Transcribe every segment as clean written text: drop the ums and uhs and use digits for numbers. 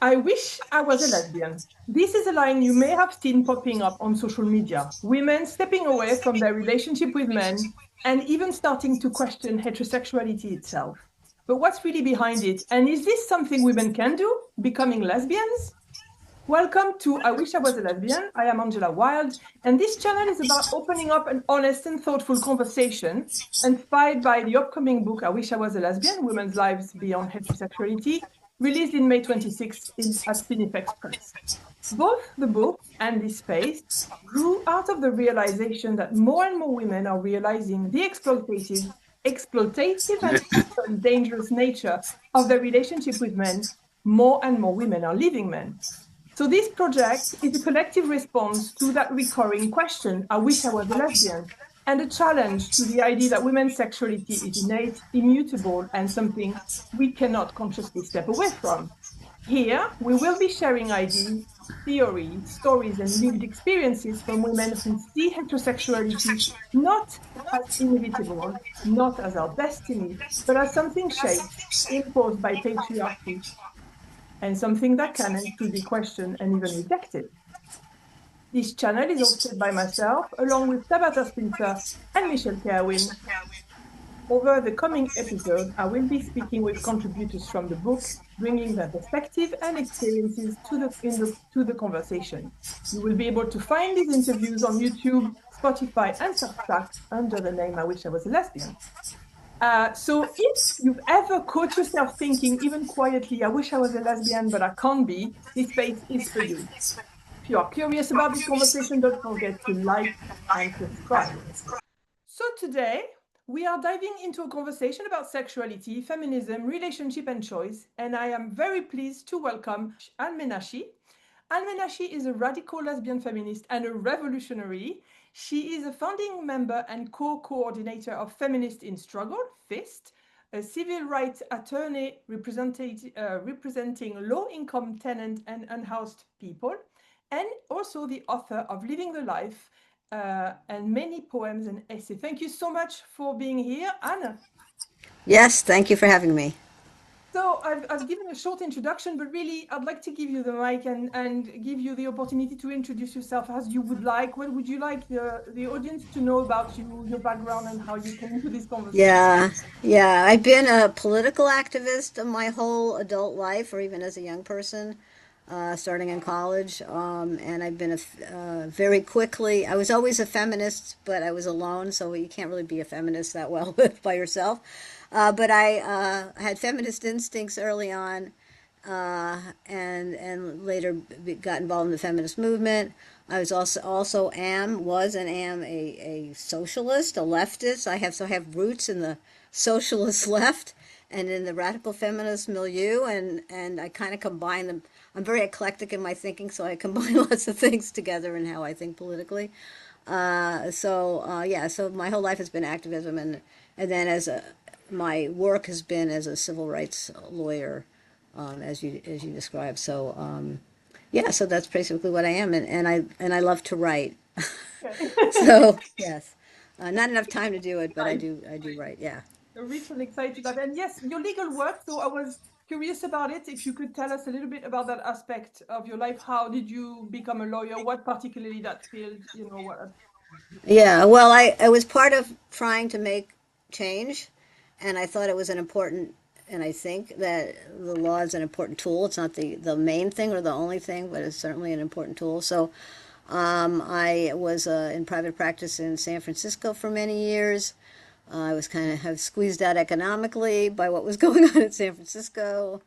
I wish I was a lesbian. This is a line you may have seen popping up on social media. Women stepping away from their relationship with men and even starting to question heterosexuality itself. But what's really behind it? And is this something women can do, becoming lesbians? Welcome to I Wish I Was a Lesbian. I am Angela Wild, and this channel is about opening up an honest and thoughtful conversation inspired by the upcoming book I Wish I Was a Lesbian, Women's Lives Beyond Heterosexuality, released in May 26th at Cinefex Press. Both the book and this space grew out of the realization that more and more women are realizing the exploitative and often dangerous nature of their relationship with men. More and more women are leaving men. So this project is a collective response to that recurring question, I wish I was a lesbian, and a challenge to the idea that women's sexuality is innate, immutable, and something we cannot consciously step away from. Here, we will be sharing ideas, theories, stories, and lived experiences from women who see heterosexuality not as inevitable, not as our destiny, but as something shaped, imposed by patriarchy, and something that can and should be questioned and even rejected. This channel is hosted by myself, along with Tabata Spencer and Michelle Kerwin. Over the coming episode, I will be speaking with contributors from the book, bringing their perspective and experiences to the conversation. You will be able to find these interviews on YouTube, Spotify, and Substack under the name I Wish I Was a Lesbian. So if you've ever caught yourself thinking, even quietly, I wish I was a lesbian, but I can't be, this space is for you. If you are curious about this conversation, don't forget to like and subscribe. So today, we are diving into a conversation about sexuality, feminism, relationship, and choice, and I am very pleased to welcome Menasche. Menasche is a radical lesbian feminist and a revolutionary. She is a founding member and co-coordinator of Feminists in Struggle, FIST, a civil rights attorney representing low-income tenant and unhoused people, and also the author of Living the Life, and many poems and essays. Thank you so much for being here, Anne. Yes, thank you for having me. So I've given a short introduction, but really I'd like to give you the mic and give you the opportunity to introduce yourself as you would like. What would you like the audience to know about you, your background, and how you came into this conversation? Yeah, I've been a political activist my whole adult life, or even as a young person, starting in college. And I've been very quickly, I was always a feminist, but I was alone, so you can't really be a feminist that well by yourself. But I had feminist instincts early on, and later got involved in the feminist movement. I was also am a socialist, a leftist. I have roots in the socialist left and in the radical feminist milieu, and I kind of combine them. I'm very eclectic in my thinking, so I combine lots of things together in how I think politically. So my whole life has been activism, and then my work has been as a civil rights lawyer, as you described. So that's basically what I am, and I love to write. Okay. So yes, not enough time to do it, but I do write. Yeah. Rich and excited about it. And yes, your legal work. So I was curious about it. If you could tell us a little bit about that aspect of your life. How did you become a lawyer? What particularly that field, what? Yeah, well, I was part of trying to make change, and I thought it was an important, and I think that the law is an important tool. It's not the main thing or the only thing, but it's certainly an important tool. So I was in private practice in San Francisco for many years. I was kind of have squeezed out economically by what was going on in San Francisco.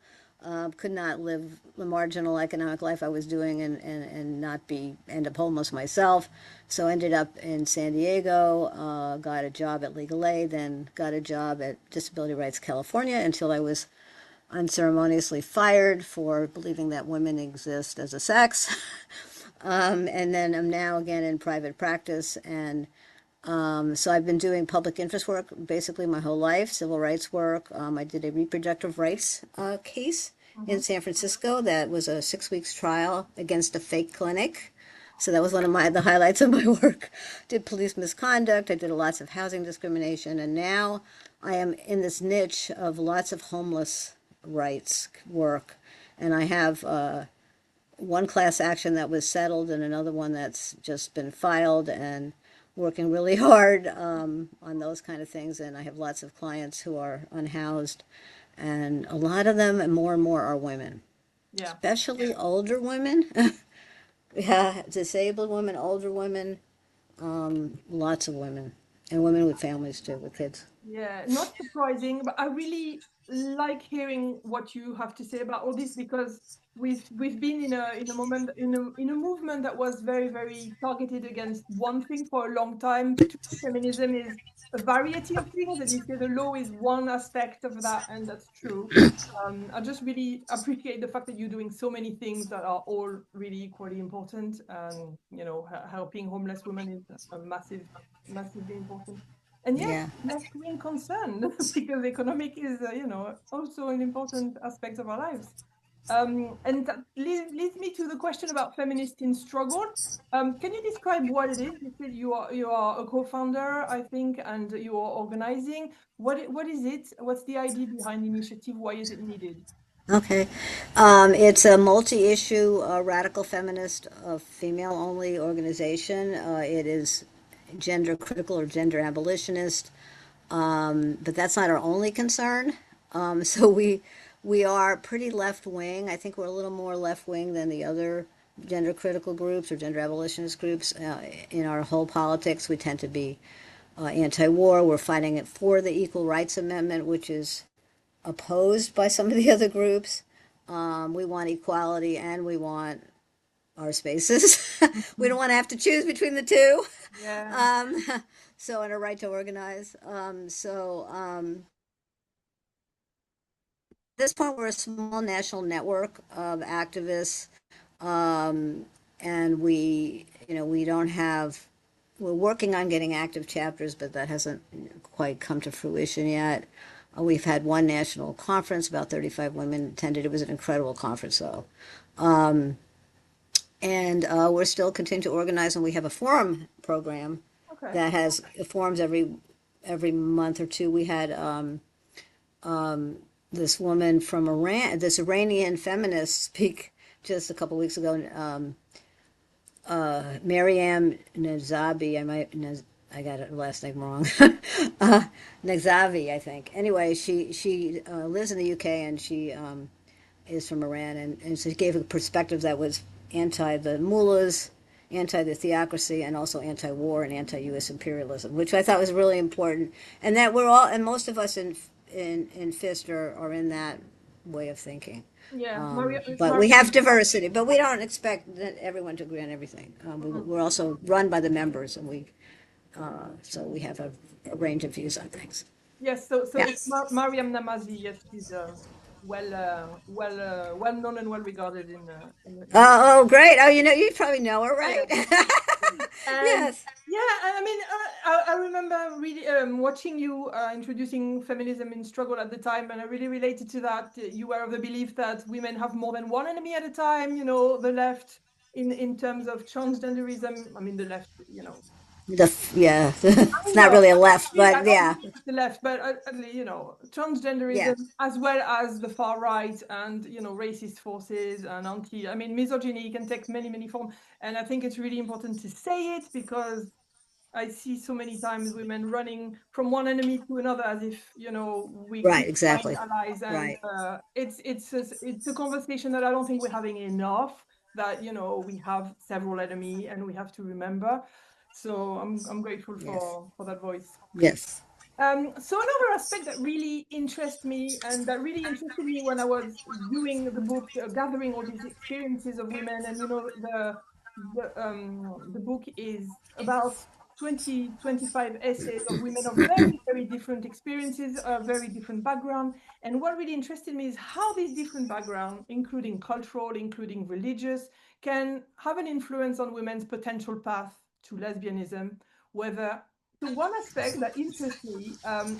Could not live the marginal economic life I was doing and not end up homeless myself. So ended up in San Diego, got a job at Legal Aid, then got a job at Disability Rights California until I was unceremoniously fired for believing that women exist as a sex. And then I'm now again in private practice, and so I've been doing public interest work basically my whole life, civil rights work. I did a reproductive rights case in Mhm. San Francisco that was a 6 weeks trial against a fake clinic. So that was one of the highlights of my work. Did police misconduct. I did lots of housing discrimination, and now I am in this niche of lots of homeless rights work. And I have one class action that was settled and another one that's just been filed, and working really hard on those kind of things. And I have lots of clients who are unhoused, and a lot of them, and more are women, Yeah. especially older women. Yeah, disabled women, older women, lots of women, and women with families too, with kids. Yeah, not surprising, but I really like hearing what you have to say about all this, because we've been in a moment in a movement that was very targeted against one thing for a long time. But to me, feminism is a variety of things, and you say the law is one aspect of that, and that's true. I just really appreciate the fact that you're doing so many things that are all really equally important, and helping homeless women is a massively important. And yes, Yeah. left-wing concern because economic is, also an important aspect of our lives. And that leads me to the question about feminist in struggle. Can you describe what it is? You said you are a co-founder, I think, and you are organizing. What is it? What's the idea behind the initiative? Why is it needed? Okay. It's a multi-issue radical feminist female-only organization. It is gender critical or gender abolitionist, but that's not our only concern. So we are pretty left-wing. I think we're a little more left-wing than the other gender critical groups or gender abolitionist groups. In our whole politics, we tend to be anti-war. We're fighting it for the Equal Rights Amendment, which is opposed by some of the other groups. We want equality and we want our spaces. We don't want to have to choose between the two. Yeah. Um, so, and a right to organize. At this point, we're a small national network of activists, um, and we don't have. We're working on getting active chapters, but that hasn't quite come to fruition yet. We've had one national conference, about 35 women attended. It was an incredible conference, though. Um, and we're still continuing to organize, and we have a forum program Okay. that has forums every month or two. We had this woman from Iran, this Iranian feminist, speak just a couple weeks ago. Maryam Nazabi, I got her last name wrong. Nazavi, I think. Anyway, she lives in the UK, and she is from Iran, and so she gave a perspective that was anti the mullahs, anti the theocracy, and also anti-war and anti-U.S. imperialism, which I thought was really important. And that we're all, and most of us in FIST are in that way of thinking. Yeah. But we have diversity, but we don't expect that everyone to agree on everything. We're also run by the members, and so we have a range of views on things. Yes, so Yeah. it's Mariam Namazi. Yes, she's well known and well regarded in. Oh, great. Oh, you probably know her, Yeah. right? And Yes. yeah, I mean, I remember really watching you introducing feminism in struggle at the time, and I really related to that. You were of the belief that women have more than one enemy at a time. The left in terms of transgenderism. I mean, the left. Yeah, I it's not know. really a left, I but don't yeah, believe it's the left, but yeah, transgenderism as well as the far right and racist forces and I mean, misogyny can take many forms, and I think it's really important to say it because I see so many times women running from one enemy to another as if we right, can find exactly, allies, and right. it's a conversation that I don't think we're having enough. That we have several enemy and we have to remember. So I'm grateful Yes, for that voice. yes. So another aspect that really interests me and that really interested me when I was doing the book, gathering all these experiences of women, and the book is about 25 essays of women of very different experiences, very different background. And what really interested me is how these different backgrounds, including cultural, including religious, can have an influence on women's potential path to lesbianism, whether so one aspect that interests me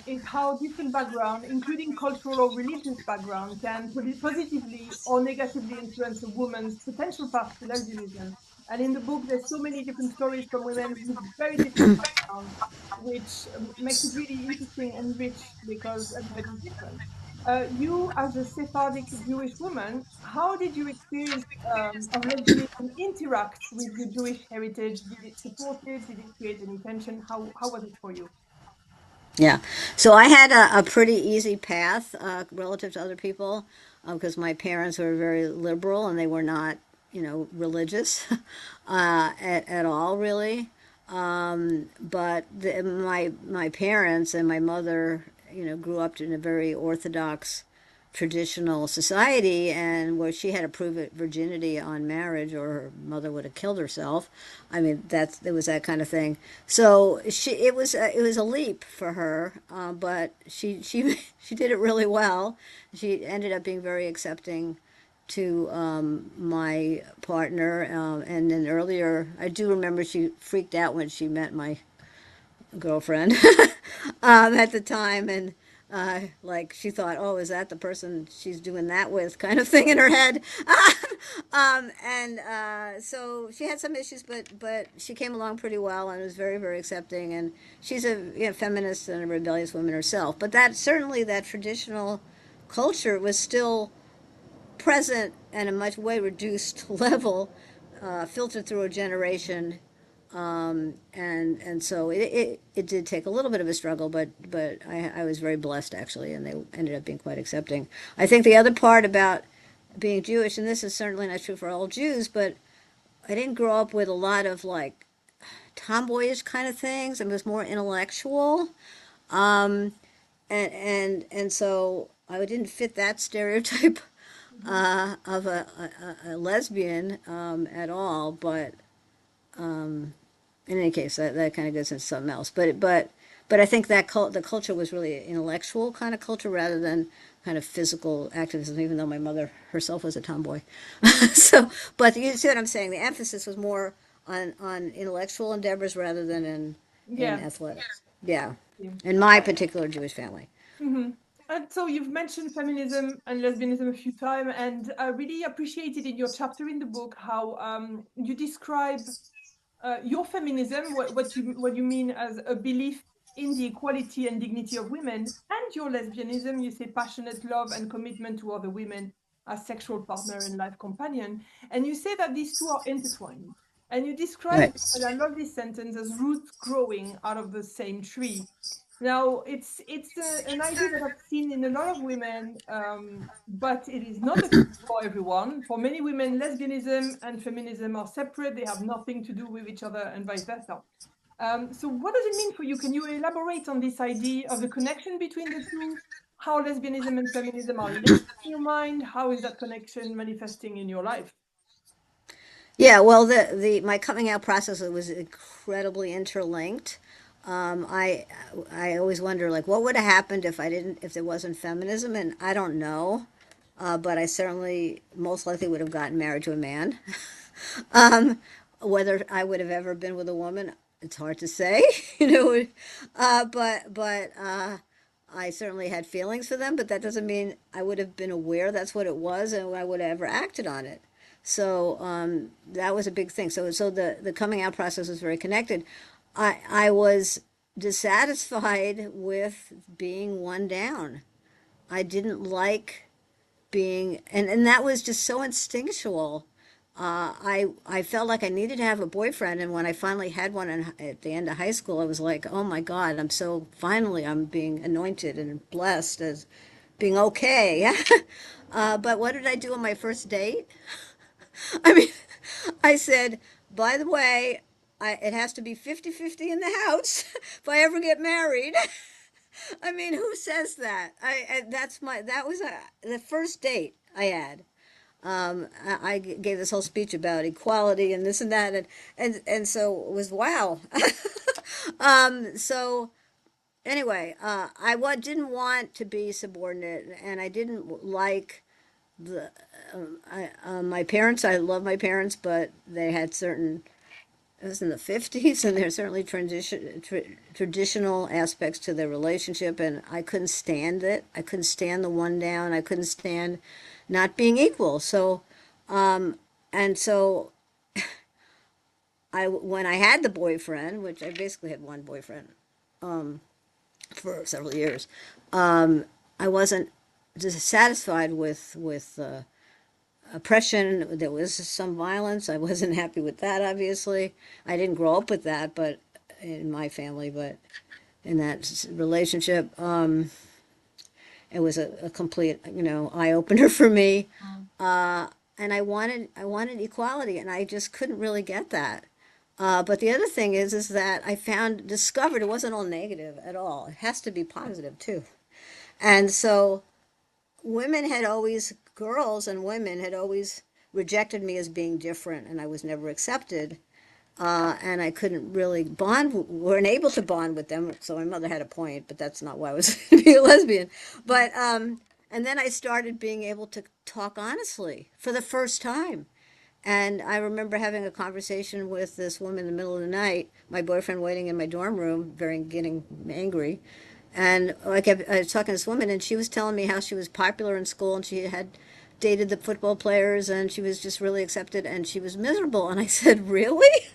is how different background, including cultural or religious background, can positively or negatively influence a woman's potential path to lesbianism. And in the book, there's so many different stories from women with very different backgrounds, which makes it really interesting and rich because everybody's different. You, as a Sephardic Jewish woman, how did your experience of lesbianism interact with your Jewish heritage? Did it support it? Did it create any tension? How was it for you? Yeah. So I had a pretty easy path relative to other people because my parents were very liberal and they were not, religious at all, really. But my parents and my mother, grew up in a very orthodox traditional society and where she had to prove it virginity on marriage or her mother would have killed herself. I mean, there was that kind of thing. So it was a leap for her, but she did it really well. She ended up being very accepting to my partner, and then earlier I do remember she freaked out when she met my girlfriend at the time, and like she thought, oh, is that the person she's doing that with, kind of thing in her head. And so she had some issues, but she came along pretty well and was very very accepting. And she's a feminist and a rebellious woman herself. But that certainly that traditional culture was still present at a much way reduced level, filtered through a generation, and so it did take a little bit of a struggle, but I was very blessed actually, and they ended up being quite accepting. I think the other part about being Jewish, and this is certainly not true for all Jews, but I didn't grow up with a lot of like tomboyish kind of things. It was more intellectual, um, and so I didn't fit that stereotype Mhm. of a lesbian at all. But in any case, that kind of goes into something else. But I think that the culture was really intellectual kind of culture rather than kind of physical activism. Even though my mother herself was a tomboy, so but you see what I'm saying. The emphasis was more on intellectual endeavors rather than in Yeah. athletics. Yeah, Yeah. in my particular Jewish family. Mhm. And so you've mentioned feminism and lesbianism a few times, and I really appreciated in your chapter in the book how you describe your feminism, what you mean as a belief in the equality and dignity of women, and your lesbianism, you say passionate love and commitment to other women as sexual partner and life companion, and you say that these two are intertwined. And you describe, Right. and I love this sentence, as roots growing out of the same tree. Now, it's an idea that I've seen in a lot of women, but it is not the case for everyone. For many women, lesbianism and feminism are separate. They have nothing to do with each other, and vice versa. So, what does it mean for you? Can you elaborate on this idea of the connection between the two? How lesbianism and feminism are linked in your mind? How is that connection manifesting in your life? Yeah, well, the my coming out process was incredibly interlinked. I always wonder like what would have happened if there wasn't feminism, and I don't know, but I certainly most likely would have gotten married to a man. um, Whether I would have ever been with a woman, it's hard to say, you know. But I certainly had feelings for them, but that doesn't mean I would have been aware that's what it was and I would have ever acted on it. So that was a big thing. So the coming out process was very connected. I was dissatisfied with being one down. I didn't like being, and that was just so instinctual. I felt like I needed to have a boyfriend, and when I finally had one at the end of high school, I was like, oh my God, I'm being anointed and blessed as being okay. But what did I do on my first date? I mean, I said, by the way, it has to be 50-50 in the house if I ever get married. I mean, who says that? That was the first date I had. I gave this whole speech about equality and this and that, and so it was wow. So anyway, didn't want to be subordinate, and I didn't like the my parents. I love my parents, but they had certain. It was in the 50s, and there's certainly traditional aspects to their relationship, and I couldn't stand it. I couldn't stand the one down. I couldn't stand not being equal. So, and so when I had the boyfriend, which I basically had one boyfriend for several years, I wasn't. dissatisfied with oppression. There was some violence. I wasn't happy with that, obviously. I didn't grow up with that, but in my family, but in that relationship, it was a complete, eye opener for me. And I wanted equality, and I just couldn't really get that. But the other thing is that discovered it wasn't all negative at all. It has to be positive too. And so girls and women had always rejected me as being different, and I was never accepted. And I couldn't really weren't able to bond with them. So my mother had a point, but that's not why I was being a lesbian. But, and then I started being able to talk honestly for the first time. And I remember having a conversation with this woman in the middle of the night, my boyfriend waiting in my dorm room, getting angry. And I was talking to this woman, and she was telling me how she was popular in school, and she had dated the football players, and she was just really accepted, and she was miserable. And I said, really?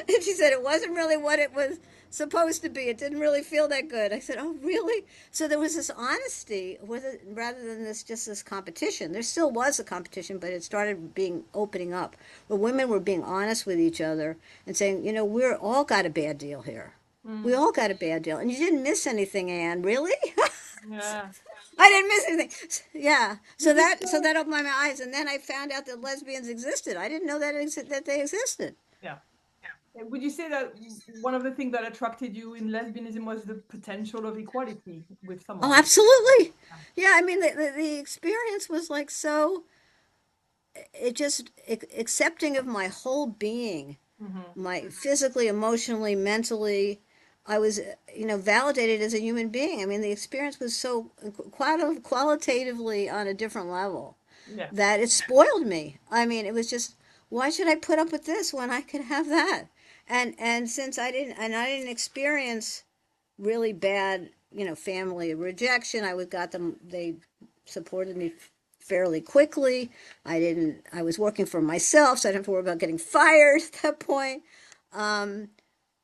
And she said it wasn't really what it was supposed to be. It didn't really feel that good. I said, oh, really? So there was this honesty with it rather than this competition. There still was a competition, but it started opening up, where women were being honest with each other and saying, we're all got a bad deal here. We all got a bad deal. And you didn't miss anything, Anne. Really? Yeah. I didn't miss anything. Yeah. So that opened my eyes, and then I found out that lesbians existed. I didn't know that they existed. Yeah. Would you say that one of the things that attracted you in lesbianism was the potential of equality with Oh, someone? absolutely. Yeah, I mean the experience was like so it just accepting of my whole being, Mm-hmm. my physically, emotionally, mentally. I was, validated as a human being. I mean, the experience was so qualitatively on a different level Yeah. that it spoiled me. I mean, it was just, why should I put up with this when I could have that? And since I didn't experience really bad, family rejection. They supported me fairly quickly. I was working for myself, so I didn't have to worry about getting fired at that point. Um,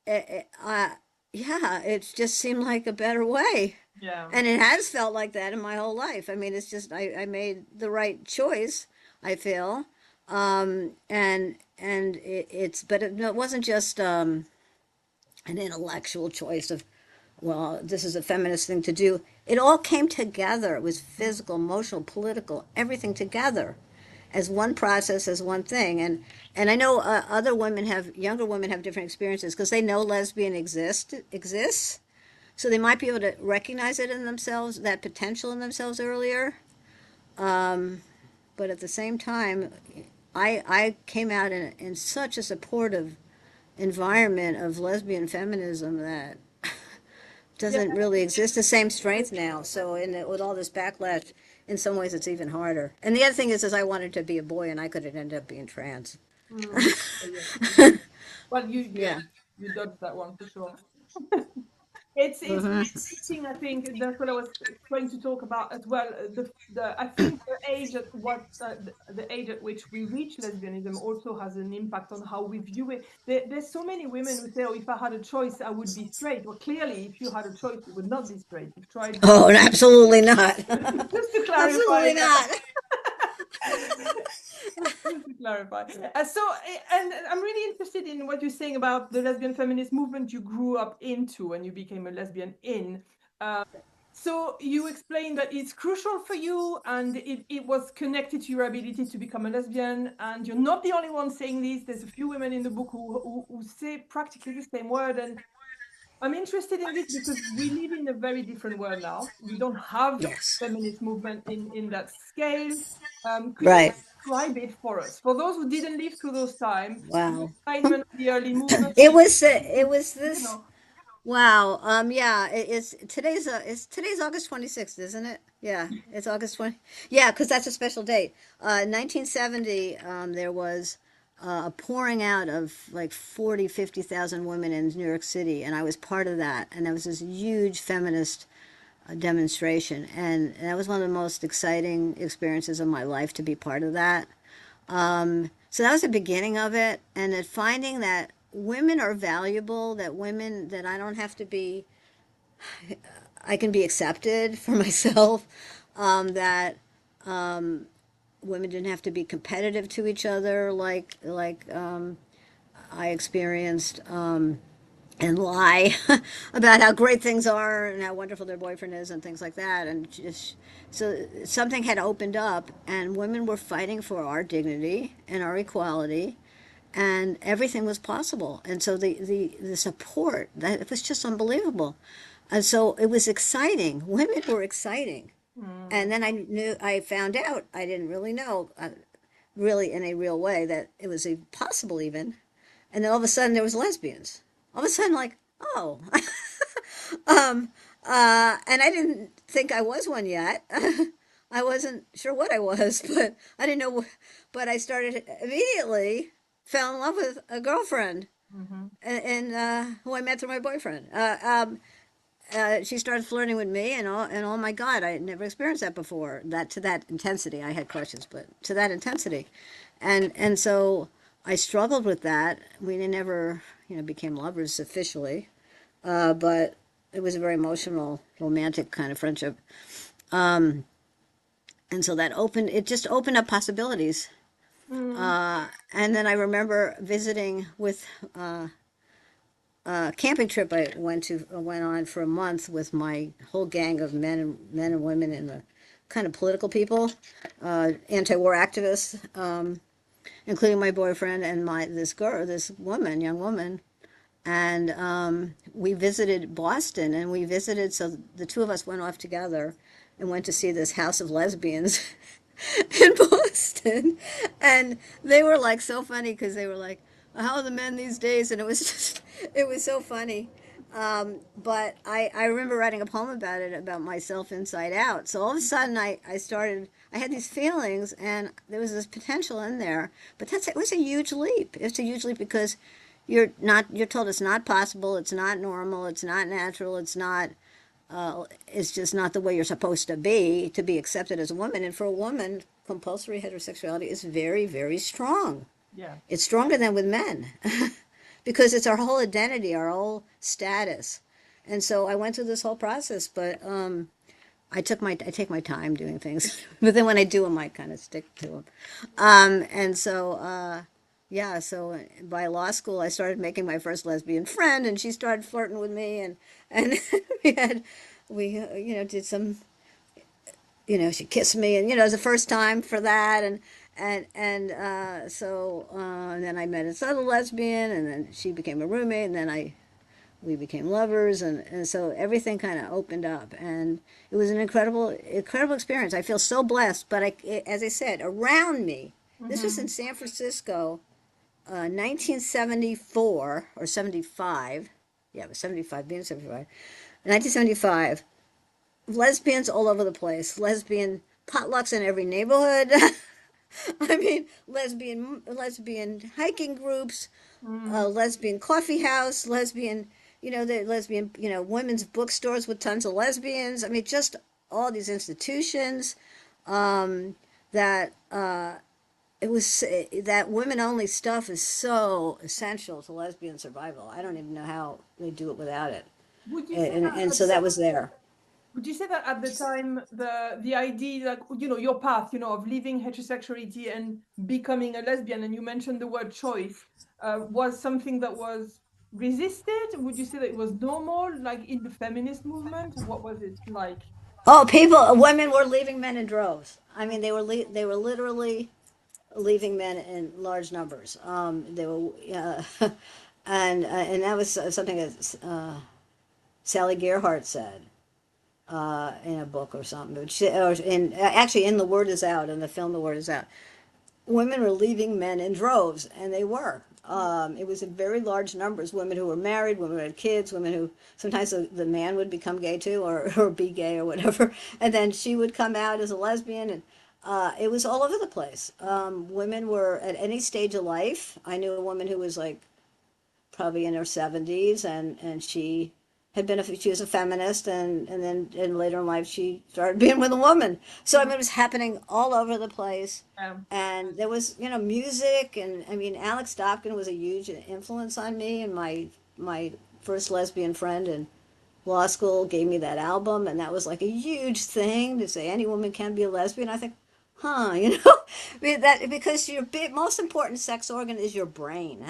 yeah, it just seemed like a better way. Yeah. And it has felt like that in my whole life. I mean, it's just, I made the right choice, I feel. But it wasn't just, an intellectual choice of, well, this is a feminist thing to do. It all came together. It was physical, emotional, political, everything together as one process, as one thing. And I know younger women have different experiences because they know exists. So they might be able to recognize it in themselves, that potential in themselves earlier. But at the same time, I came out in such a supportive environment of lesbian feminism that Yeah. doesn't really exist the same strength now. So with all this backlash, in some ways it's even harder. And the other thing is I wanted to be a boy and I could have ended up being trans. Mm. Yeah. Well, Yeah. you dodged that one for sure. It's Hmm. interesting. I think that's what I was trying to talk about as well. I think the age at which we reach lesbianism also has an impact on how we view it. There's so many women who say, "Oh, if I had a choice, I would be straight." Well, clearly, if you had a choice, you would not be straight. You've tried. Oh, absolutely not. Just to clarify Absolutely that. not. Just to clarify. And I'm really interested in what you're saying about the lesbian feminist movement you grew up into and you became a lesbian in. So you explained that it's crucial for you and it was connected to your ability to become a lesbian. And you're not the only one saying this. There's a few women in the book who say practically the same word. And I'm interested in this because we live in a very different world now. We don't have Yes. feminist movement in that scale. Could you Right. describe it for us? For those who didn't live through those times, the Wow. excitement of the early movement, It was you this. know, Wow. Yeah. It's today's August 26th, isn't it? Yeah. It's August 20. Yeah, because that's a special date. 1970. There was a pouring out of like 50,000 women in New York City, and I was part of that. And there was this huge feminist demonstration, and that was one of the most exciting experiences of my life to be part of that. So that was the beginning of it, and that finding that women are valuable, that I don't have to be, I can be accepted for myself. that women didn't have to be competitive to each other like I experienced, and lie about how great things are and how wonderful their boyfriend is and things like that. And just so something had opened up, and women were fighting for our dignity and our equality, and everything was possible. And so the support, that it was just unbelievable. And so it was exciting. Women were exciting. And then I found out, I didn't really know, really in a real way, that it was possible even. And then all of a sudden there was lesbians. All of a sudden, like, oh, um, and I didn't think I was one yet. I wasn't sure what I was, but I didn't know. But I started immediately, fell in love with a girlfriend, Mm-hmm. and who I met through my boyfriend. She started flirting with me, and oh my God, I had never experienced that before. That to that intensity. I had crushes, but to that intensity, and so I struggled with that. We never, became lovers officially, but it was a very emotional, romantic kind of friendship. Um, and so it just opened up possibilities. Mm. And then I remember visiting with a camping trip I went on for a month with my whole gang of men and women and the kind of political people, anti-war activists, including my boyfriend and young woman, and we visited Boston, and so the two of us went off together and went to see this house of lesbians in Boston, and they were like so funny because they were like, "How are the men these days?" And it was so funny. But I remember writing a poem about it, about myself inside out. So all of a sudden I had these feelings, and there was this potential in there. But it was a huge leap. It's a huge leap because you're told it's not possible, it's not normal, it's not natural, it's just not the way you're supposed to be accepted as a woman. And for a woman, compulsory heterosexuality is very, very strong. Yeah. It's stronger than with men because it's our whole identity, our whole status. And so I went through this whole process, but I take my time doing things, but then when I do them, I kind of stick to them. And so yeah, so by law school, I started making my first lesbian friend, and she started flirting with me, and we did some, she kissed me, and it was the first time for that, and then I met this other lesbian, and then she became a roommate, and then we became lovers, and so everything kind of opened up, and it was an incredible experience. I feel so blessed, but as I said, around me, this was Mm-hmm. in San Francisco, 1974 or 75. Yeah, it was 75, being 75. 1975, lesbians all over the place. Lesbian potlucks in every neighborhood. I mean, lesbian hiking groups, Mm. lesbian coffee house, the lesbian, women's bookstores with tons of lesbians. I mean, just all these institutions that it was that women only stuff is so essential to lesbian survival. I don't even know how they do it without it. Would you say And so that was there. would you say that at the time the idea, like, your path, of leaving heterosexuality and becoming a lesbian, and you mentioned the word choice, was something that was resisted? Would you say that it was normal, like in the feminist movement? What was it like? Oh, women were leaving men in droves. I mean, they were literally leaving men in large numbers. They were, and that was something that Sally Gerhardt said in a book or something. Actually, in The Word Is Out, in the film The Word Is Out, women were leaving men in droves, and they were. It was in very large numbers. Women who were married, women who had kids, women who sometimes the man would become gay too, or be gay or whatever, and then she would come out as a lesbian, and it was all over the place. Women were at any stage of life. I knew a woman who was like probably in her 70s, and she was a feminist, and later in life she started being with a woman. So I mean, it was happening all over the place, Um, and there was music, and I mean Alex Dopkin was a huge influence on me and my first lesbian friend, and law school gave me that album, and that was like a huge thing to say any woman can be a lesbian. I think, huh, that because your most important sex organ is your brain.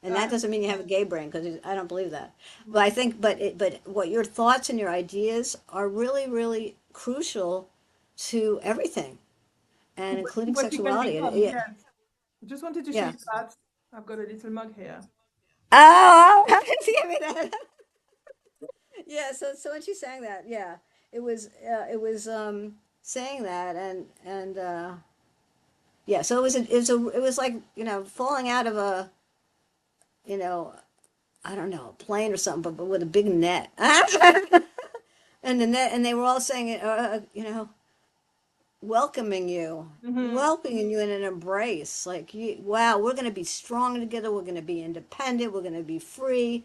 And that doesn't mean you have a gay brain, because I don't believe that. But I think, but what your thoughts and your ideas are really, really crucial to everything, and including what you can sexuality. become, Yeah, yes. I just wanted to show yeah. you that. I've got a little mug here. Oh, how did you give me that? Yeah. So when she sang that, yeah, it was saying that, and yeah. So it was like falling out of a you know I don't know, a plane or something, but with a big net. And the net, and they were all saying, Hmm. welcoming you in an embrace. Like, wow, we're going to be strong together. We're going to be independent. We're going to be free.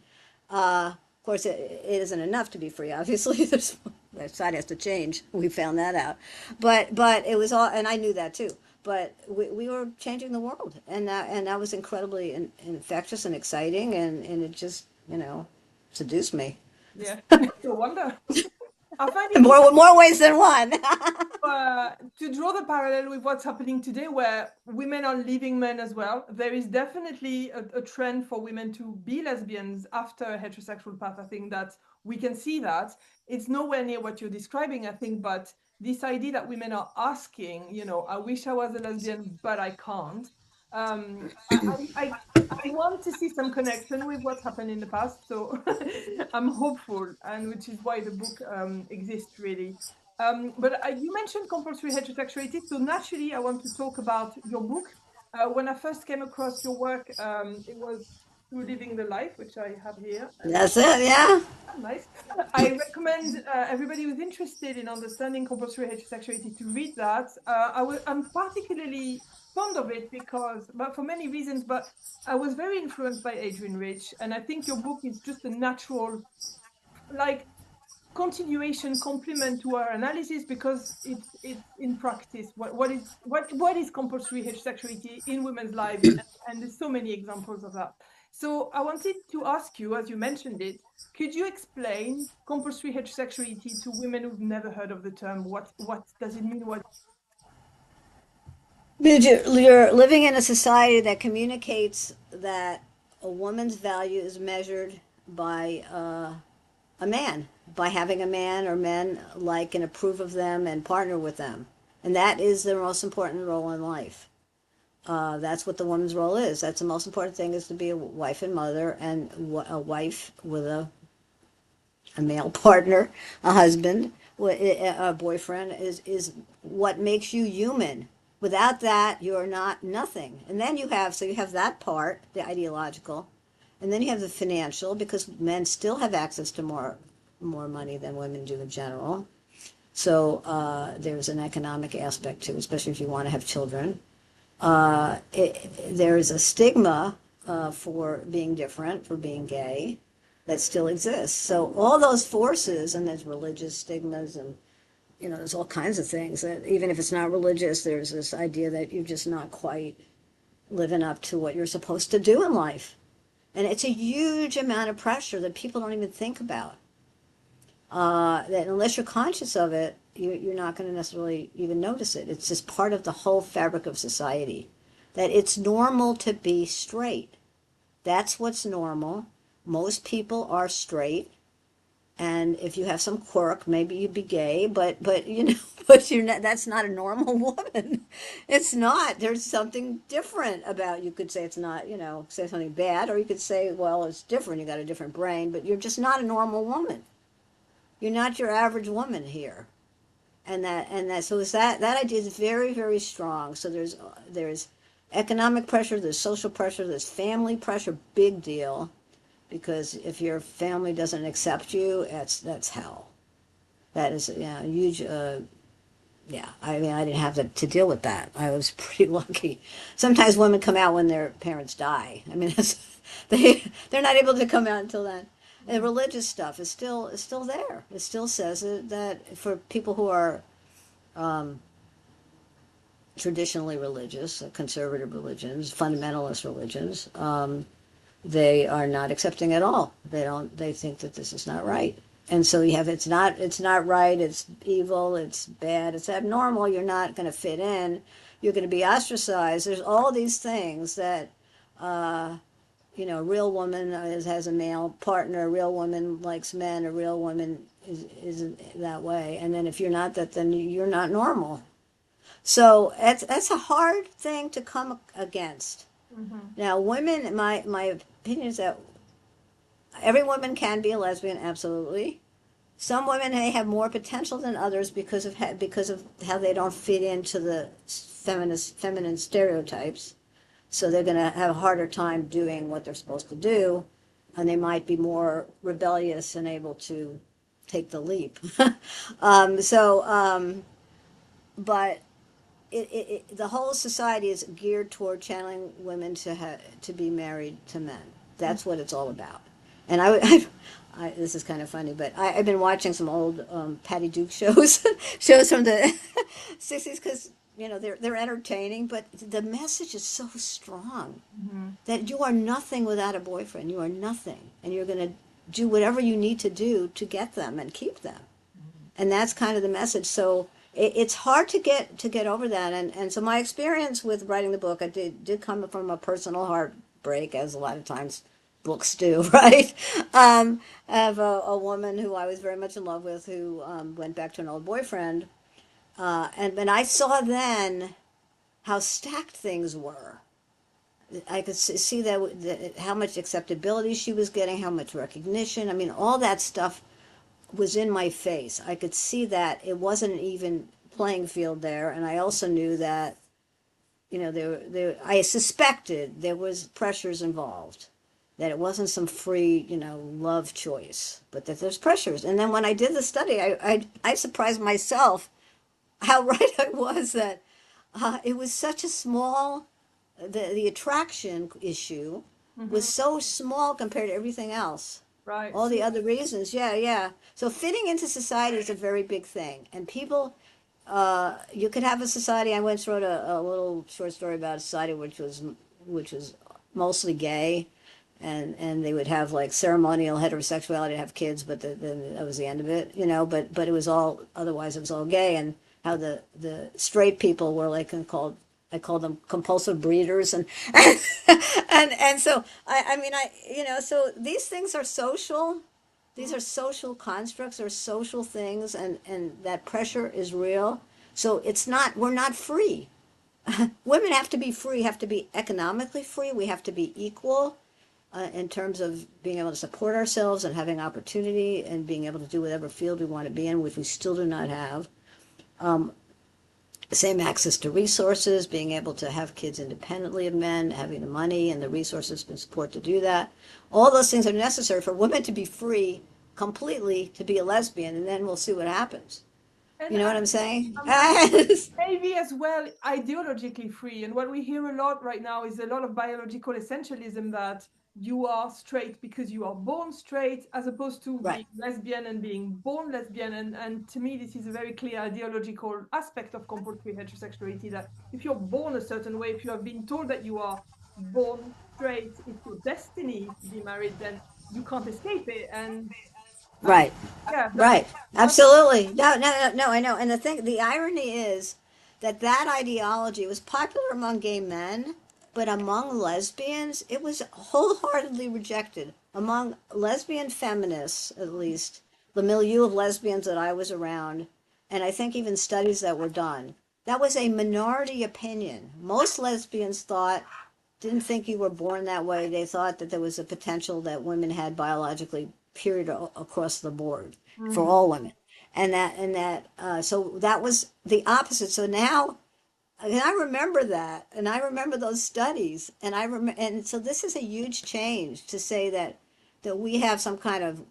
Of course, it isn't enough to be free. Obviously, that side has to change. We found that out. But it was all, and I knew that too. But we were changing the world, and that was incredibly infectious and exciting, and it just seduced me. Yeah, no wonder. I find it More ways than one. to draw the parallel with what's happening today, where women are leaving men as well. There is definitely a trend for women to be lesbians after a heterosexual path. I think that we can see that. It's nowhere near what you're describing, I think, but this idea that women are asking, I wish I was a lesbian, but I can't. I want to see some connection with what happened in the past, so I'm hopeful, and which is why the book exists, really. But you mentioned compulsory heterosexuality, so naturally I want to talk about your book. When I first came across your work, it was through Living the Life, which I have here. And That's it. Yeah. nice. I recommend everybody who's interested in understanding compulsory heterosexuality to read that. I'm particularly fond of it but for many reasons, but I was very influenced by Adrian Rich, and I think your book is just a natural, like, continuation complement to our analysis, because it's in practice what is compulsory heterosexuality in women's lives, and there's so many examples of that. So I wanted to ask you, as you mentioned it, could you explain compulsory heterosexuality to women who've never heard of the term? What does it mean? What You're living in a society that communicates that a woman's value is measured by a man, by having a man or men like and approve of them and partner with them. And that is the most important role in life. That's what the woman's role is. That's the most important thing, is to be a wife and mother, and a wife with a male partner, a husband, a boyfriend is what makes you human. Without that, you're not nothing. And then you have that part, the ideological, and then you have the financial, because men still have access to more money than women do in general. So there's an economic aspect too, especially if you want to have children. There's a stigma for being different, for being gay, that still exists. So all those forces, and there's religious stigmas, and there's all kinds of things that, even if it's not religious, there's this idea that you're just not quite living up to what you're supposed to do in life. And it's a huge amount of pressure that people don't even think about. That unless you're conscious of it, you're not going to necessarily even notice it. It's just part of the whole fabric of society. That it's normal to be straight. That's what's normal. Most people are straight. And if you have some quirk, maybe you'd be gay, but but you're not, that's not a normal woman. It's not. There's something different about, you could say it's not, say something bad, or you could say, well, it's different. You got a different brain, but you're just not a normal woman. You're not your average woman here. So that idea is very, very strong. So there's economic pressure, there's social pressure, there's family pressure, big deal. Because if your family doesn't accept you, that's hell. That is huge. Yeah, I mean, I didn't have to deal with that. I was pretty lucky. Sometimes women come out when their parents die. I mean, they're not able to come out until then. And religious stuff is still there. It still says that for people who are traditionally religious, conservative religions, fundamentalist religions, they are not accepting at all. They think that this is not right. And so you have it's not right, it's evil, it's bad, it's abnormal, you're not going to fit in, you're going to be ostracized. There's all these things that a real woman has a male partner, a real woman likes men, a real woman isn't that way. And then if you're not that, then you're not normal. So that's a hard thing to come against. Mm-hmm. Now, women, my opinion is that every woman can be a lesbian, absolutely. Some women may have more potential than others because of how they don't fit into the feminine stereotypes. So they're going to have a harder time doing what they're supposed to do, and they might be more rebellious and able to take the leap. But the whole society is geared toward channeling women to be married to men. That's what it's all about. And this is kind of funny, but I've been watching some old Patty Duke shows, shows from the 60s, because they're entertaining, but the message is so strong that you are nothing without a boyfriend. You are nothing, and you're going to do whatever you need to do to get them and keep them. And that's kind of the message. So it's hard to get over that. And so my experience with writing the book, I did come from a personal heartbreak, as a lot of times books do, right? I have a woman who I was very much in love with who went back to an old boyfriend. And I saw then how stacked things were. I could see that how much acceptability she was getting, how much recognition. I mean, all that stuff was in my face. I could see that it wasn't an even playing field there. And I also knew that, I suspected there was pressures involved, that it wasn't some free, love choice, but that there's pressures. And then when I did the study, I surprised myself how right I was that it was such a small, the attraction issue was so small compared to everything else. Right. All the other reasons, yeah. So fitting into society is a very big thing. And people, you could have a society, I once wrote a little short story about a society which was mostly gay, and they would have like ceremonial heterosexuality to have kids, but then that was the end of it, but it was all, otherwise it was all gay. And how the straight people were like I call them compulsive breeders, and so so these things are social. These are social constructs or social things, and that pressure is real. So we're not free. Women have to be free, have to be economically free. We have to be equal in terms of being able to support ourselves and having opportunity and being able to do whatever field we want to be in, which we still do not have. Same access to resources, being able to have kids independently of men, having the money and the resources and support to do that. All those things are necessary for women to be free completely, to be a lesbian, and then we'll see what happens. And you know what I'm saying? Maybe as well ideologically free. And what we hear a lot right now is a lot of biological essentialism, that you are straight because you are born straight, as opposed to Right. being lesbian and being born lesbian. And to me, this is a very clear ideological aspect of compulsory heterosexuality, that if you're born a certain way, if you have been told that you are born straight, it's your destiny to be married, then you can't escape it. And Right. yeah, Right. Absolutely. No, I know. And the irony is that ideology was popular among gay men, but among lesbians, it was wholeheartedly rejected. Among lesbian feminists, at least, the milieu of lesbians that I was around, and I think even studies that were done, that was a minority opinion. Most lesbians didn't think you were born that way. They thought that there was a potential that women had biologically, period, across the board for all women. So that was the opposite. So now, and I remember that, and I remember those studies, and so this is a huge change to say that we have some kind of,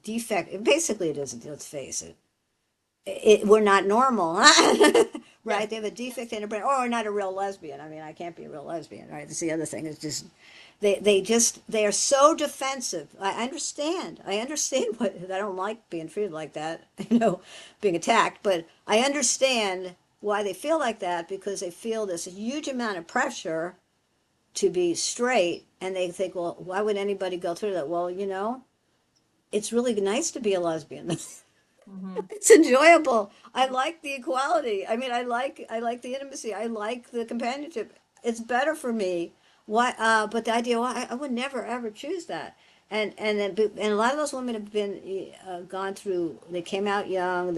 defect. Basically it isn't, let's face it. We're not normal, right? Yeah. They have a defect in a brain, or not a real lesbian. I mean, I can't be a real lesbian, right? That's the other thing. It's just they are so defensive. I understand what, I don't like being treated like that, being attacked, but I understand why they feel like that, because they feel this huge amount of pressure to be straight, and they think, well, why would anybody go through that? Well, it's really nice to be a lesbian. Hmm. It's enjoyable. I like the equality. I mean, I like the intimacy. I like the companionship. It's better for me. Why? But the idea, well, I would never ever choose that. And a lot of those women have been gone through. They came out young.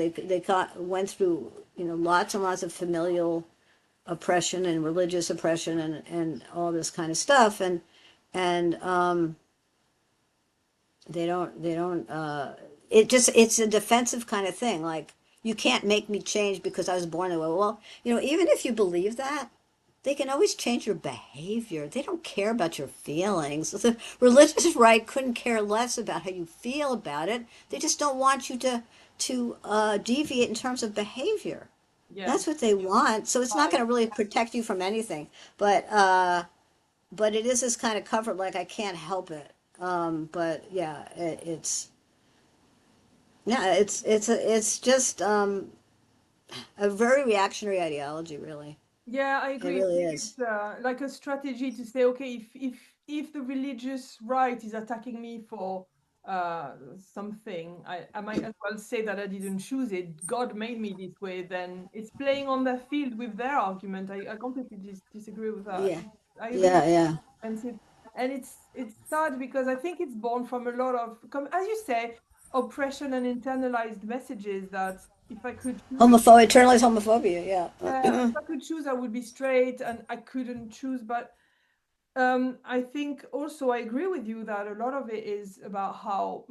Went through lots and lots of familial oppression and religious oppression and all this kind of stuff. And they don't it's a defensive kind of thing, like you can't make me change because I was born that way. Well, even if you believe that, they can always change your behavior. They don't care about your feelings. The religious right couldn't care less about how you feel about it. They just don't want you to deviate in terms of behavior. Yeah. That's what they want. So it's not I, going to really protect you from anything. But it is this kind of comfort, like I can't help it. But yeah, it's just a very reactionary ideology, really. yeah, I It agree. I really think is. it's like a strategy to say, okay, if the religious right is attacking me for something, I might as well say that I didn't choose it. God made me this way. Then it's playing on their field with their argument. I completely disagree with that. Yeah, I agree with yeah, yeah. offensive, and it's sad because I think it's born from a lot of, as you say, oppression and internalized messages that if I could choose, Homophobia, internalized homophobia. if Yeah, I could choose, I would be straight, and I couldn't choose. But I think also I agree with you that a lot of it is about how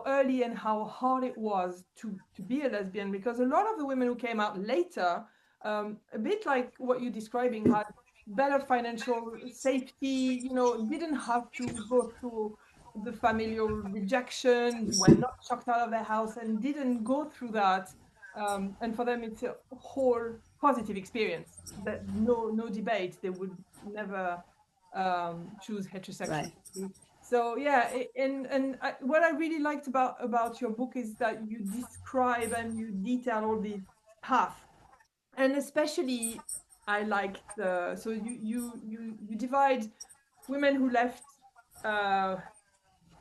early and how hard it was to be a lesbian, because a lot of the women who came out later, a bit like what you're describing, had better financial safety, didn't have to go through the familial rejection, were not chucked out of their house, and didn't go through that. And for them, it's a whole positive experience. That no debate. They would never choose right. heterosexuality. So yeah, what I really liked about your book is that you describe and you detail all these paths, and especially I like the so you divide women who left uh,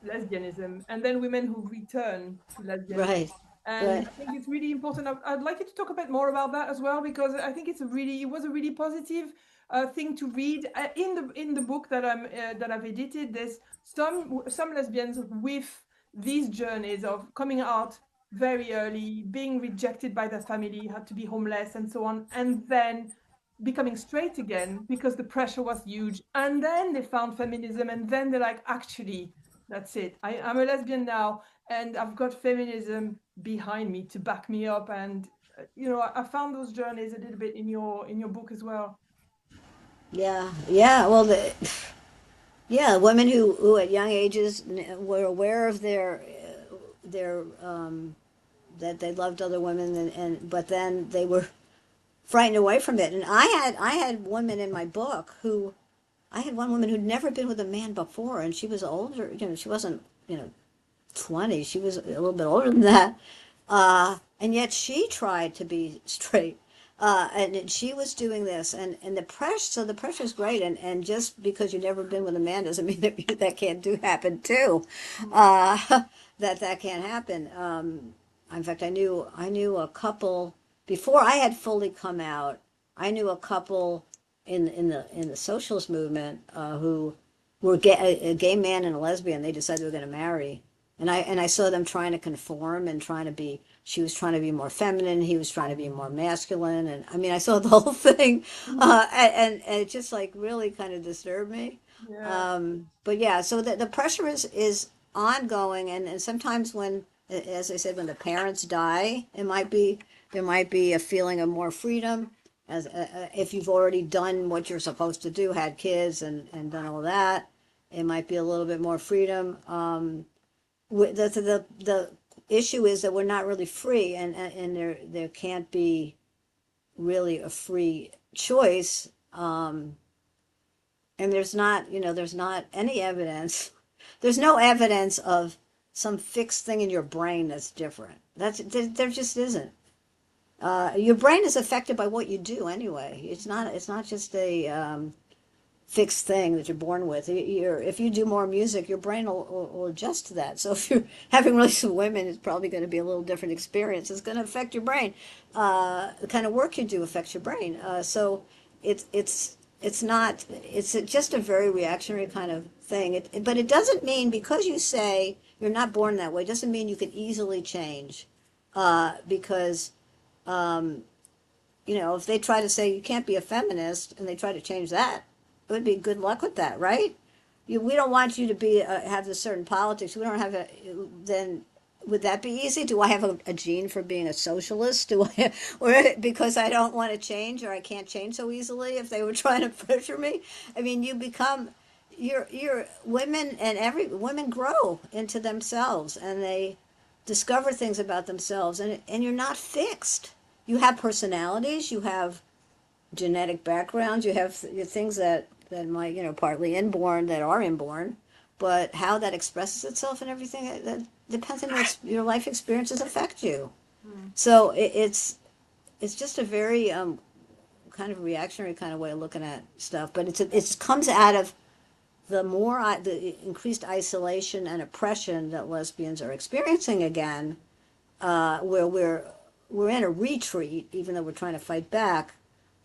lesbianism and then women who return to lesbianism. Right, And right. I think it's really important. I'd like you to talk a bit more about that as well, because I think it was a really positive thing to read in the book that I've edited. There's some lesbians with these journeys of coming out very early, being rejected by their family, had to be homeless and so on, and then becoming straight again because the pressure was huge. And then they found feminism, and then they're like, actually, that's it. I'm a lesbian now, and I've got feminism behind me to back me up. And I found those journeys a little bit in your book as well. Yeah, yeah. Well, yeah, women who at young ages were aware of their that they loved other women, and but then they were frightened away from it. And I had women in my book who I had one woman who'd never been with a man before, and she was older. She wasn't 20. She was a little bit older than that, and yet she tried to be straight. And she was doing this, and the pressure. So the pressure is great, and just because you've never been with a man doesn't mean that can't happen too. Uh, that can't happen. In fact, I knew a couple before I had fully come out. I knew a couple in the socialist movement who were a gay man and a lesbian. They decided they were going to marry, and I saw them trying to conform and trying to be. She was trying to be more feminine. He was trying to be more masculine, and I mean, I saw the whole thing, and it just like really kind of disturbed me. Yeah. But yeah, so the pressure is ongoing, and sometimes when, as I said, when the parents die, there might be a feeling of more freedom as if you've already done what you're supposed to do, had kids and done all that. It might be a little bit more freedom. The issue is that we're not really free, and there can't be really a free choice. And there's not any evidence. There's no evidence of some fixed thing in your brain that's different. There just isn't. Your brain is affected by what you do anyway. It's not just a fixed thing that you're born with. If you do more music, your brain will adjust to that. So if you're having relations with women, it's probably going to be a little different experience. It's going to affect your brain. The kind of work you do affects your brain. So it's not, it's just a very reactionary kind of thing. But it doesn't mean, because you say you're not born that way, doesn't mean you can easily change. Because if they try to say you can't be a feminist and they try to change that, it would be good luck with that, right? We don't want you to be have this certain politics. We don't have then would that be easy? Do I have a gene for being a socialist? Do I, or because I don't want to change, or I can't change so easily if they were trying to pressure me? I mean, you become, you're women, and women grow into themselves, and they discover things about themselves, and you're not fixed. You have personalities, you have genetic backgrounds, you have things that might, partly inborn, that are inborn, but how that expresses itself and everything, that depends on your life experiences affect you. So it's just a very kind of reactionary kind of way of looking at stuff, but it comes out of the increased isolation and oppression that lesbians are experiencing again, where we're in a retreat, even though we're trying to fight back.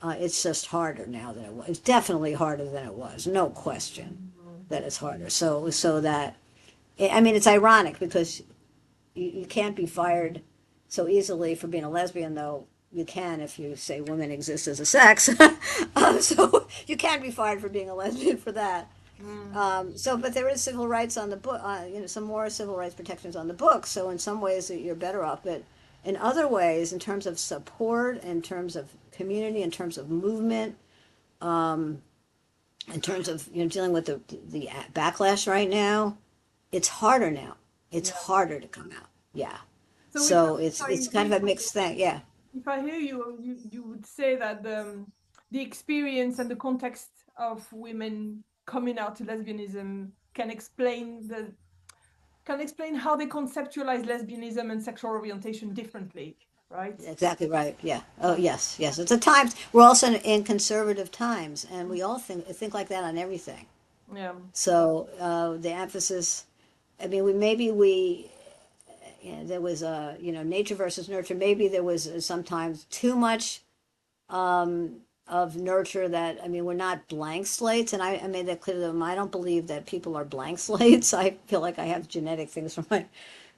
It's just harder now than it was. It's definitely harder than it was. No question that it's harder. So that, I mean, it's ironic because you can't be fired so easily for being a lesbian, though you can if you say women exist as a sex. So you can't be fired for being a lesbian for that. But there is civil rights on the book, some more civil rights protections on the book. So in some ways you're better off, but in other ways, in terms of support, in terms of community, in terms of movement, in terms of dealing with the backlash right now, it's harder now. It's harder to come out. Yeah. So it's kind of a mixed thing. Yeah. If I hear you, you would say that the experience and the context of women coming out to lesbianism can explain how they conceptualize lesbianism and sexual orientation differently, right? Exactly right. Yeah. Oh, yes, yes. It's a times. We're also in conservative times, and we all think like that on everything. Yeah. So the emphasis. I mean, there was a nature versus nurture. Maybe there was sometimes too much of nurture. That, I mean, we're not blank slates, and I made that clear to them. I don't believe that people are blank slates. I feel like I have genetic things from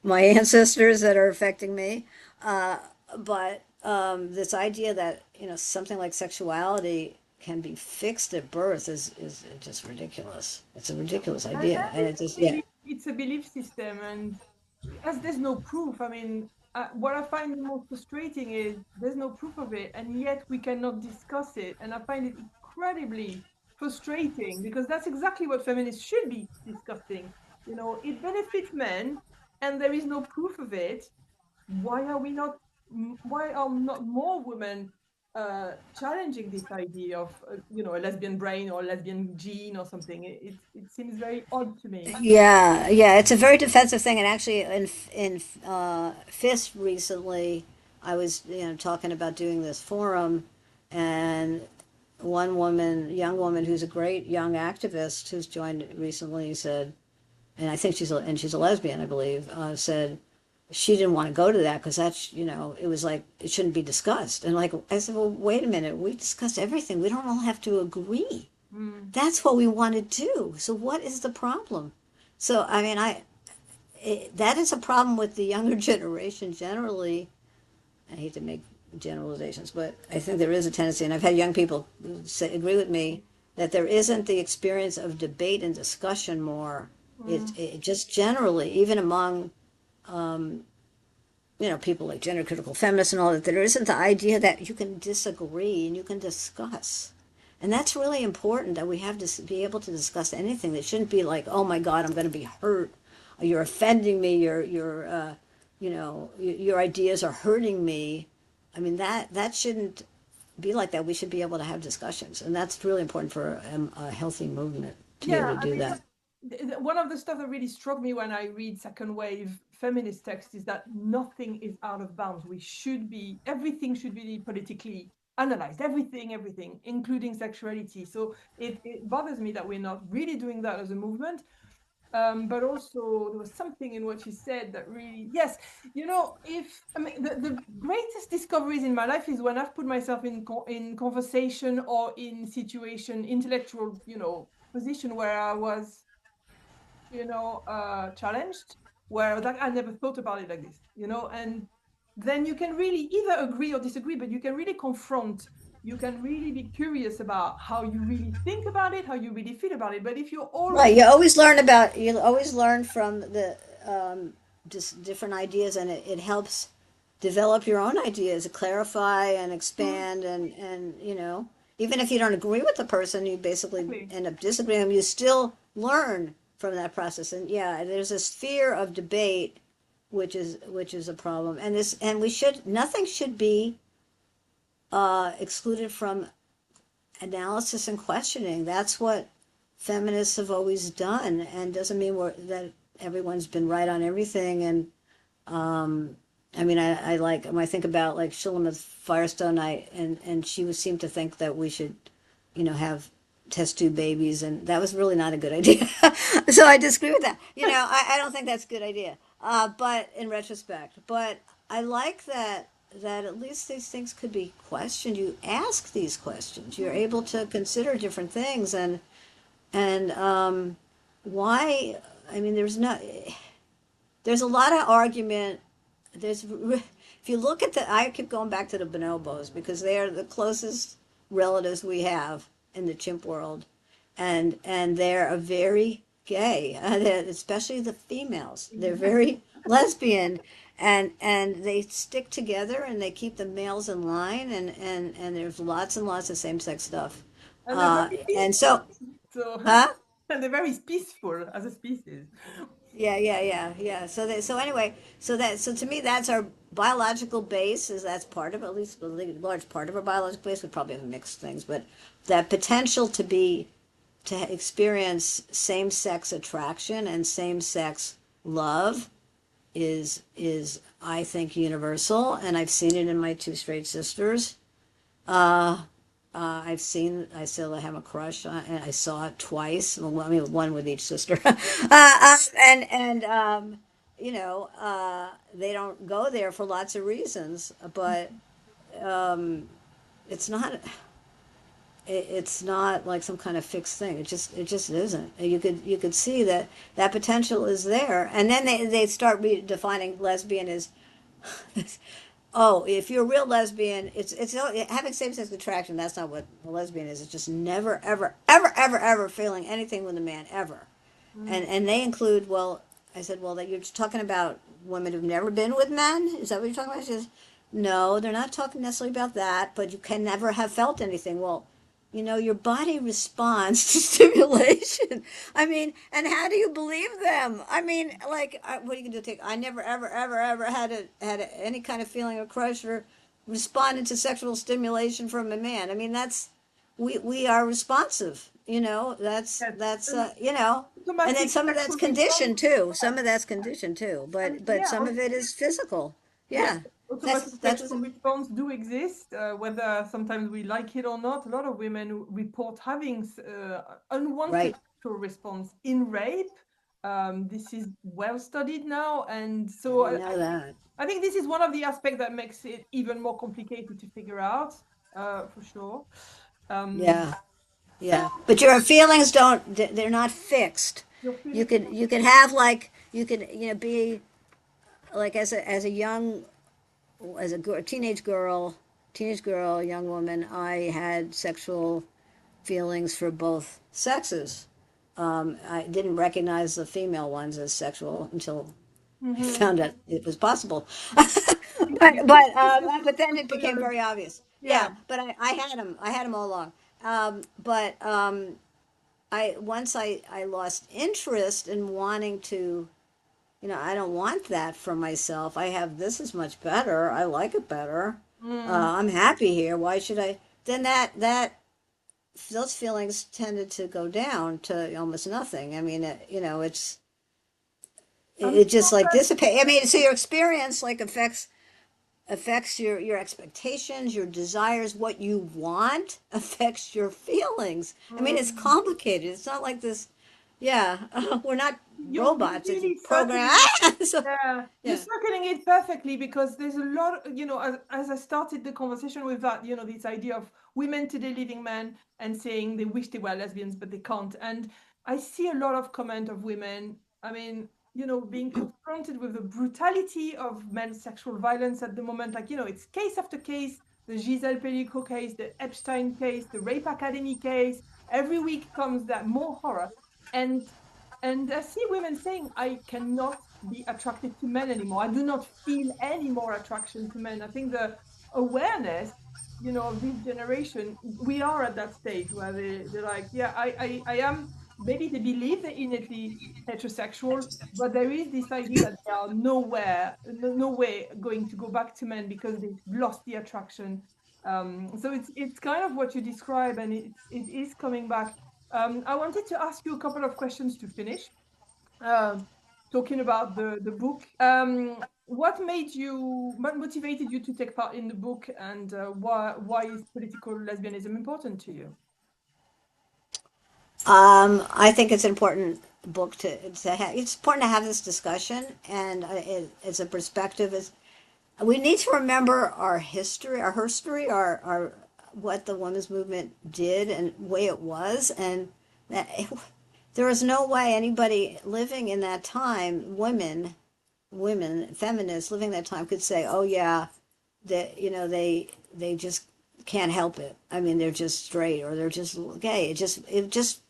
my ancestors that are affecting me. But this idea that something like sexuality can be fixed at birth is just ridiculous. It's a ridiculous idea, and it just It's a belief system, and as there's no proof, I mean, what I find the most frustrating is there's no proof of it, and yet we cannot discuss it. And I find it incredibly frustrating because that's exactly what feminists should be discussing. It benefits men, and there is no proof of it. Why are we not? Why are not more women challenging this idea of a lesbian brain or a lesbian gene or something? It seems very odd to me. yeah, yeah. It's a very defensive thing, and actually, in FIST recently, I was talking about doing this forum, and one woman, young woman who's a great young activist who's joined recently, said, and I think she's a lesbian, I believe, said she didn't want to go to that because that's it was like it shouldn't be discussed. And like I said, well, wait a minute, we discuss everything. We don't all have to agree. That's what we want to do. So what is the problem? So I mean, that is a problem with the younger generation generally. I hate to make generalizations, but I think there is a tendency, and I've had young people agree with me, that there isn't the experience of debate and discussion more. It just generally, even among people like gender critical feminists and all that, there isn't the idea that you can disagree and you can discuss. And that's really important, that we have to be able to discuss anything. That shouldn't be like, oh my God, I'm going to be hurt. You're offending me. Your ideas are hurting me. I mean, that shouldn't be like that. We should be able to have discussions. And that's really important for a healthy movement to be able to do that. One of the stuff that really struck me when I read second wave feminist text is that nothing is out of bounds. Everything should be politically analyzed everything, including sexuality. So it bothers me that we're not really doing that as a movement. But also there was something in what you said that really, yes, if I mean the greatest discoveries in my life is when I've put myself in conversation or in situation, intellectual, position where I was, challenged, where I was like, I never thought about it like this, and then you can really either agree or disagree, but you can really confront. You can really be curious about how you really think about it, how you really feel about it. But if you're Right. always You always learn from the just different ideas, and it helps develop your own ideas, clarify and expand, and even if you don't agree with the person, you basically exactly. end up disagreeing with them, you still learn from that process. And yeah, there's this fear of debate, which is a problem. And we should nothing should be excluded from analysis and questioning. That's what feminists have always done, and doesn't mean that everyone's been right on everything. And I mean, I like when I think about like Shulamith Firestone, and she would seem to think that we should, have test tube babies, and that was really not a good idea. So I disagree with that. I don't think that's a good idea. But in retrospect, but I like that at least these things could be questioned. You ask these questions. You're able to consider different things, and why? I mean, there's a lot of argument. If you look at I keep going back to the bonobos because they are the closest relatives we have in the chimp world, and they're a very gay, especially the females. They're very lesbian, and they stick together and they keep the males in line, and there's lots and lots of same sex stuff, And they're very and peaceful. so, So, huh? and they're very peaceful as a species. Yeah. So anyway, so to me that's our biological base. Is That's part of it, at least a large part of our biological base. We probably have mixed things, but that potential to experience same sex attraction and same sex love is I think universal, and I've seen it in my two straight sisters. Uh, I still have a crush on, and I saw it twice. Well, I mean, one with each sister. They don't go there for lots of reasons, but um, it's not. It's not like some kind of fixed thing. It just isn't. You could see that potential is there, and then they start defining lesbian as oh, if you're a real lesbian, it's having same-sex attraction. That's not what a lesbian is. It's just never, ever, ever, ever, ever feeling anything with a man ever. And they include, well, I said, well, that you're talking about women who've never been with men. Is that what you're talking about? She says, no, they're not talking necessarily about that, but you can never have felt anything. Well, your body responds to stimulation. I mean, and how do you believe them? I mean, like, what are you going to take? I never, ever, ever, ever any kind of feeling of crush or responded to sexual stimulation from a man. I mean, we are responsive. That's Yes. that's And and then automatic some of that's sexual response. conditioned too. Some of that's conditioned too. And But yeah, some of it is physical. yes, Yeah, automatic that sexual doesn't. response do exist, whether sometimes we like it or not. A lot of women report having unwanted Right. sexual response in rape. This is well studied now, and I so didn't know that. I think this is one of the aspects that makes it even more complicated to figure out, for sure. Um, Yeah. so Yeah, but your feelings they're not fixed. your You feeling, could you could have like you could be like as a young as a teenage girl, young woman, I had sexual feelings for both sexes. I didn't recognize the female ones as sexual until I mhm. found out it was possible. Exactly. But then it became very obvious. Yeah. Yeah, but I had them. I had them all along. But I once I lost interest in wanting to, I don't want that for myself. I have this is much better. I like it better. Mm. I'm happy here. Why should I? Then that those feelings tended to go down to almost nothing. I mean, I'm it just sure like that dissipate. I mean, so your experience like affects affects your expectations, your desires, what you want affects your feelings. I mean, it's Mm. complicated. It's not like this. Yeah, we're not You're robots that you really program. circling it. So, Yeah, you're yeah. circling it perfectly because there's a lot, as I started the conversation with that, this idea of women today leaving men and saying they wish they were lesbians, but they can't. And I see a lot of comment of women, I mean, being confronted with the brutality of men's sexual violence at the moment. Like, it's case after case, the Giselle Pellico case, the Epstein case, the Rape Academy case. Every week comes that more horror. And and I see women saying, I cannot be attracted to men anymore. I do not feel any more attraction to men. I think the awareness, of this generation, we are at that stage where they're like, yeah, I am, maybe they believe they're innately heterosexual, but there is this idea that they are nowhere, no way going to go back to men because they've lost the attraction. So it's kind of what you describe, and it is coming back. I wanted to ask you a couple of questions to finish. Um, Talking about the book, what motivated you to take part in the book, and why is political lesbianism important to you? I think it's an important book to have. It's important to have this discussion, and it's a perspective. Is we need to remember our history, our what the women's movement did and way it was, and that there was no way anybody living in that time, women, feminists living that time could say, "Oh yeah, that they just can't help it. I mean, they're just straight or they're just gay." It just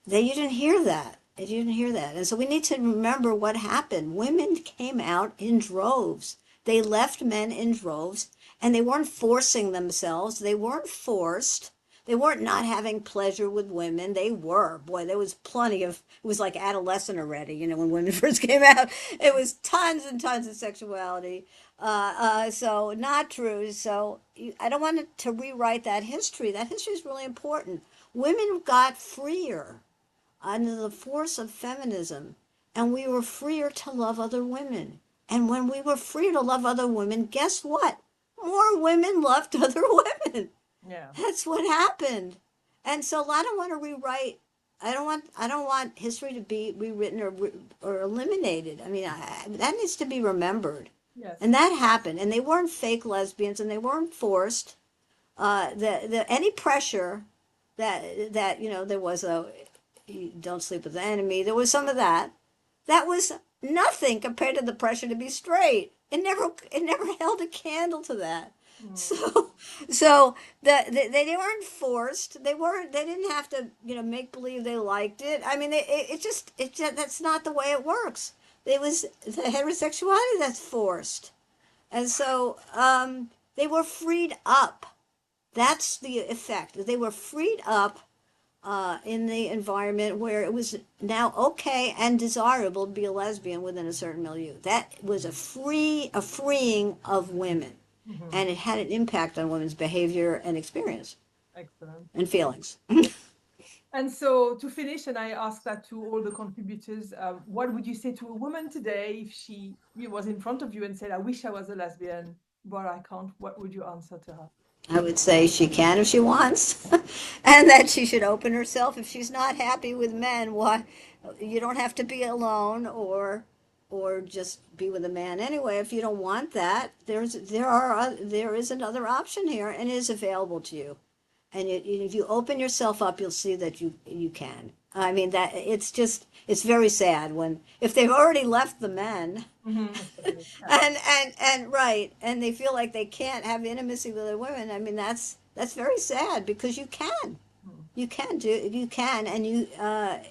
they you didn't hear that. You didn't hear that. And so we need to remember what happened. Women came out in droves. They left men in droves, and they weren't forcing themselves. They weren't forced. They weren't not having pleasure with women. They were. Boy, there was plenty of, it was like adolescent already, when women first came out. It was tons and tons of sexuality. So not true. So I don't want to rewrite that history. That history is really important. Women got freer under the force of feminism, and we were freer to love other women. And when we were free to love other women, guess what? More women loved other women. Yeah. That's what happened. And so I don't want to rewrite. I don't want history to be rewritten or eliminated. I mean, that needs to be remembered. Yes. And that happened. And they weren't fake lesbians, and they weren't forced. Any pressure that there was a, you don't sleep with the enemy. There was some of that. That was nothing compared to the pressure to be straight. It never held a candle to that. Mm. So they weren't forced. They didn't have to make believe they liked it. I mean, that's not the way it works. It was the heterosexuality that's forced, and so they were freed up. That's the effect. They were freed up in the environment where it was now okay and desirable to be a lesbian within a certain milieu. That was a freeing of women, Mhm. and it had an impact on women's behavior and experience Excellent. and feelings. And so to finish, and I ask that to all the contributors, what would you say to a woman today if she was in front of you and said, I wish I was a lesbian, but I can't? What would you answer to her? I would say she can if she wants, and that she should open herself if she's not happy with men. Why, you don't have to be alone or just be with a man anyway. If you don't want that, there is another option here, and it is available to you. And if you open yourself up, you'll see that you can. I mean, that it's very sad when, if they've already left the men, Mhm, absolutely. Yeah. and right, and they feel like they can't have intimacy with other women. I mean, that's very sad, because Mm. you can, and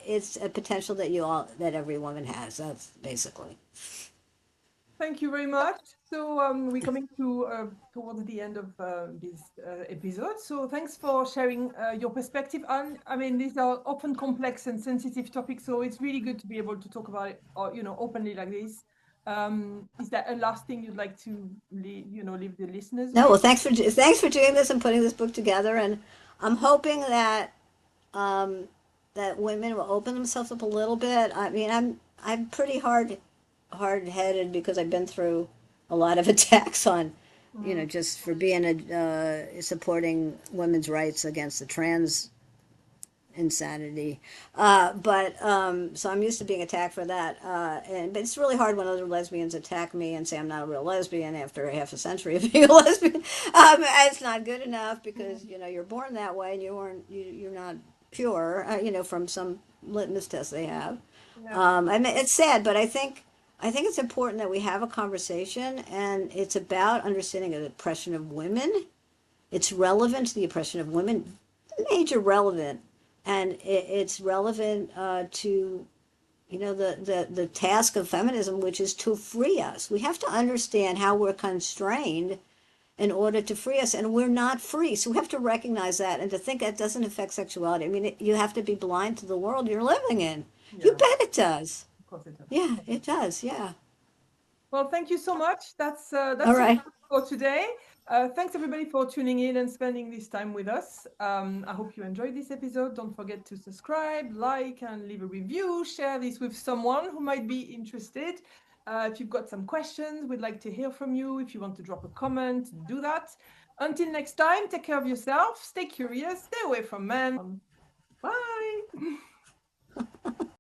it's a potential that every woman has. That's basically. Thank you very much. So we're coming to towards the end of this episode. So thanks for sharing your perspective. And I mean, these are often complex and sensitive topics, so it's really good to be able to talk about it, or openly like this. Is there a last thing you'd like to leave the listeners No, with? well, thanks for doing this and putting this book together, and I'm hoping um, that women will open themselves up a little bit. I mean, I'm pretty hard headed, because I've been through a lot of attacks on you know, just for being supporting women's rights against the trans insanity. So I'm used to being attacked for that. But it's really hard when other lesbians attack me and say I'm not a real lesbian after half a century of being a lesbian. It's not good enough because, you know, you're born that way and you're not pure, you know, from some litmus test they have. Yeah. I mean, it's sad, but I think it's important that we have a conversation, and it's about understanding the oppression of women. It's relevant to the oppression of women, major relevant, and it's relevant to, you know, the task of feminism, which is to free us. We have to understand how we're constrained in order to free us, and we're not free. So we have to recognize that, and to think that doesn't affect sexuality. I mean, you have to be blind to the world you're living in. You Yeah. bet it does. Of course it does. Yeah, it does. Yeah. Well, thank you so much. That's All it right. for today. Thanks everybody for tuning in and spending this time with us. I hope you enjoyed this episode. Don't forget to subscribe, like, and leave a review. Share this with someone who might be interested. If you've got some questions, we'd like to hear from you. If you want to drop a comment, do that. Until next time, take care of yourself, stay curious, stay away from men. Bye.